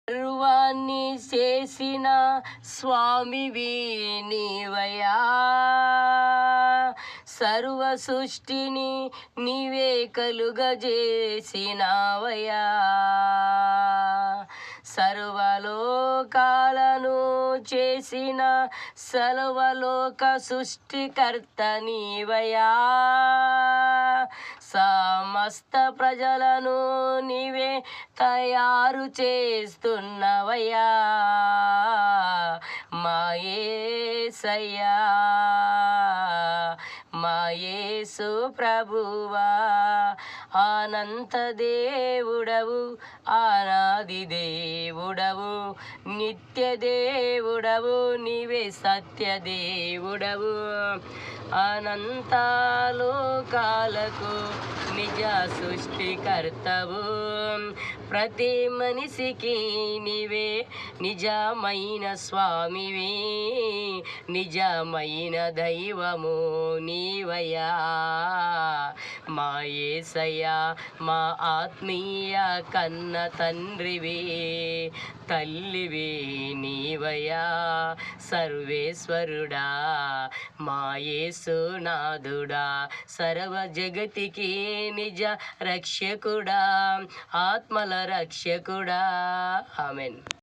సర్వాన్ని చేసిన స్వామివి నీవయ్యా, సర్వ సృష్టిని నీవే కలుగజేసినావయ్యా, సర్వలోకాలను చేసిన సర్వలోక సృష్టికర్త నీవయ్యా, సమస్త ప్రజలను నీవే తయారు చేస్తున్నవయ్యా, మా యేసయ్యా, మా యేసు ప్రభువా, అనంత దేవుడవు, ఆనాది దేవుడవు, నిత్య దేవుడవు, నీవే సత్య దేవుడవు, అనంత లోకాలకు నిజ సృష్టికర్తవు, ప్రతి మనిషికి నీవే నిజమైన స్వామివి, నిజమైన దైవము నీవయ్యా, మా యేసయ్యా, మా ఆత్మీయ కన్న తండ్రివి, తల్లివి నీవయ్యా, సర్వేశ్వరుడా, మా యేసునాథుడా, సర్వ జగతికి నిజ రక్షకుడా, ఆత్మల రక్షకుడా. ఆమెన్.